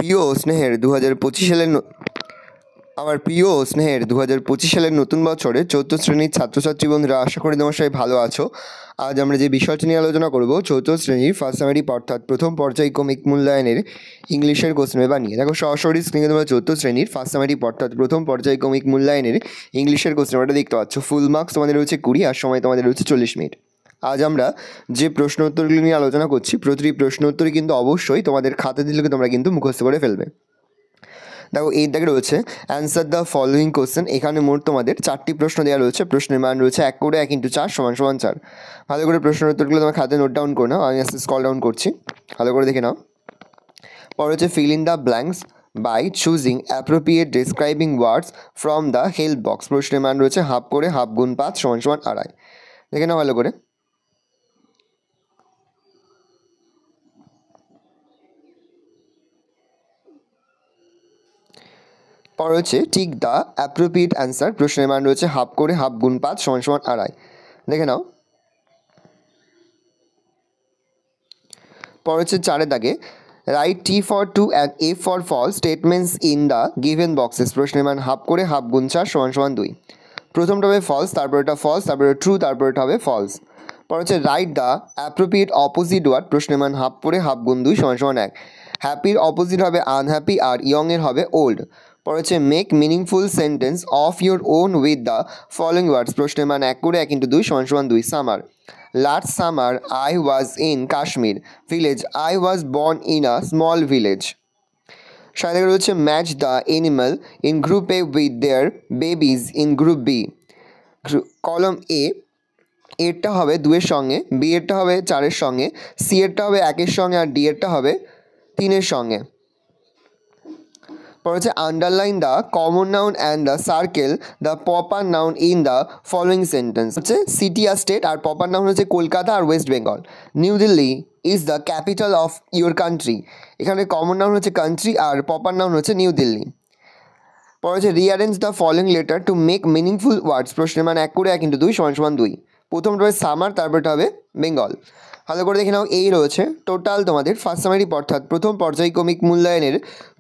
প্রিয় স্নেহের 2025 সালের আমার প্রিয় স্নেহের 2025 সালের নতুন বছরে 4th শ্রেণীর ছাত্রছাত্রী বন্ধুরা, আশা করি তোমরা সবাই ভালো আছো। আজ আমরা যে বিষয়টি নিয়ে আলোচনা করব 4th শ্রেণীর ফার্স্ট সামারি অর্থাৎ প্রথম পর্যায়ক্রমিক মূল্যায়নের ইংলিশের কোশ্চেন পেপার নিয়ে। দেখো সরাসরি স্ক্রিনে তোমরা 4th শ্রেণীর ফার্স্ট সামারি অর্থাৎ প্রথম পর্যায়ক্রমিক মূল্যায়নের ইংলিশের কোশ্চেন পেপারটা দেখতে পাচ্ছ। ফুল মার্কস তোমাদের রয়েছে 20 আর সময় তোমাদের রয়েছে 40 মিনিট। আজ আমরা যে প্রশ্ন উত্তরগুলি নিয়ে আলোচনা করছি, প্রতিটি প্রশ্ন উত্তরই কিন্তু অবশ্যই তোমাদের খাতা দিলে তোমরা কিন্তু মুখস্থ করে ফেলবে। দেখো এই দাগে রয়েছে অ্যান্সার দ্য ফলোয়িং কোশ্চেন। এখানে মোট তোমাদের 4টি প্রশ্ন দেওয়া রয়েছে। প্রশ্নের মান রয়েছে 1 করে 1 × 4 = 4। ভালো করে প্রশ্নের উত্তরগুলো তোমার খাতায় নোট ডাউন করে নাও। আমি আস্তে স্ক্রল ডাউন করছি, ভালো করে দেখে নাও। পরে হচ্ছে fill in the blanks by choosing appropriate describing words from the help box. প্রশ্নের মান রয়েছে হাফ করে হাফ গুণ 5 = 2.5। দেখে নাও ভালো করে। পরে হচ্ছে টিক দ্য অ্যাপ্রোপ্রিয়েট অ্যান্সার। প্রশ্নের মান রয়েছে হাফ করে হাফ গুণ 5 = 2.5। দেখে নাও। পরে হচ্ছে 4 দাগে right T for true and F for false statements in the given boxes। প্রশ্নের মান হাফ করে হাফ গুণ 4 = 2। প্রথমটা হবে ফলস, তারপর এটা ফলস, তারপরে ট্রু, তারপর এটা হবে ফলস। পরে হচ্ছে write the appropriate opposite word. প্রশ্নের মান হাফ করে হাফ গুণ 2 = 1। হ্যাপির অপোজিট হবে আনহ্যাপি আর ইয়ং এর হবে ওল্ড। পরে হচ্ছে make meaningful sentence of your own with the following words. প্রশ্নের মান 1 করে 1 × 2 = 2। Summer last summer I was in Kashmir village. I was born in a small village. সাথে রয়েছে match the animal in group A with their babies in group B. Column A এরটা হবে 2 এর সঙ্গে, B এরটা হবে 4 এর সঙ্গে, সি এরটা হবে 1 এর সঙ্গে আর ডি এরটা হবে 3 এর সঙ্গে। পরে হচ্ছে underline the common noun and the circle the proper noun in the following sentence. হচ্ছে সিটি আর স্টেট, আর প্রপার নাউন হচ্ছে কলকাতা আর West Bengal. New Delhi is the capital of your country. এখানে কমন নাউন হচ্ছে কান্ট্রি আর প্রপার নাউন হচ্ছে নিউ দিল্লি। পরে হচ্ছে rearrange the following letter to make meaningful words. প্রশ্নের মান 1 করে 1 × 2 = 2। প্রথমটা হবে সামার, তারপরটা হবে বেঙ্গল। ভালো করে দেখে নাও। এই রয়েছে টোটাল তোমাদের ফার্স্ট সামারি অর্থাৎ প্রথম পর্যায়ক্রমিক মূল্যায়নের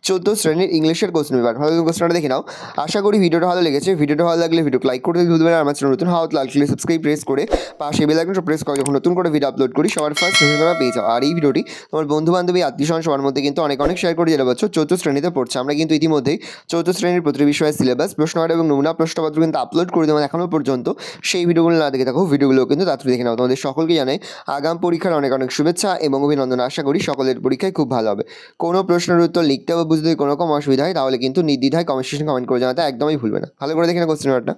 14th শ্রেণীর ইংলিশের কোশ্চেন পেপার। ভালো কোশ্চেনটা দেখে নাও। আশা করি ভিডিওটা ভালো লেগেছে। ভিডিওটা ভালো লাগলে ভিডিওকে লাইক করতে ভুলবে না। আমার চ্যানেল নতুন হওয়া লাল ক্লিক সাবস্ক্রাইব প্রেস করে পাশে বেল আইকনটা প্রেস করে যখন নতুন করে ভিডিও আপলোড করি সবার ফার্স্ট তোমরা পেয়ে যাও। আর এই ভিডিওটি তোমার বন্ধু বান্ধবী আত্মীয়স্বজন সবার মধ্যে কিন্তু অনেক শেয়ার করে যেতে পারছো। 4th শ্রেণীতে পড়ছে। আমরা কিন্তু ইতিমধ্যেই 4th শ্রেণীর প্রতিটি বিষয়ের সিলেবাস, প্রশ্নপত্র এবং নমুনা প্রশ্নপত্র কিন্তু আপলোড করে দেবো এখনও পর্যন্ত। সেই ভিডিওগুলো না দেখে থাকো, ভিডিওগুলো কিন্তু তাড়াতাড়ি দেখে নাও। তোমাদের সকলকে জানাই আগাম পরীক্ষার অনেক শুভেচ্ছা এবং অভিনন্দন। আশা করি সকলের পরীক্ষায় খুব ভালো হবে। কোনো প্রশ্নের উত্তর লিখতে বা বুঝতে কোনো রকম অসুবিধা হয় তাহলে কিন্তু নির্দ্বিধায় কমেন্ট সেকশনে কমেন্ট করে জানাতে একদমই ভুলবে না। ভালো করে দেখে না কোশ্চেন পেপারটা।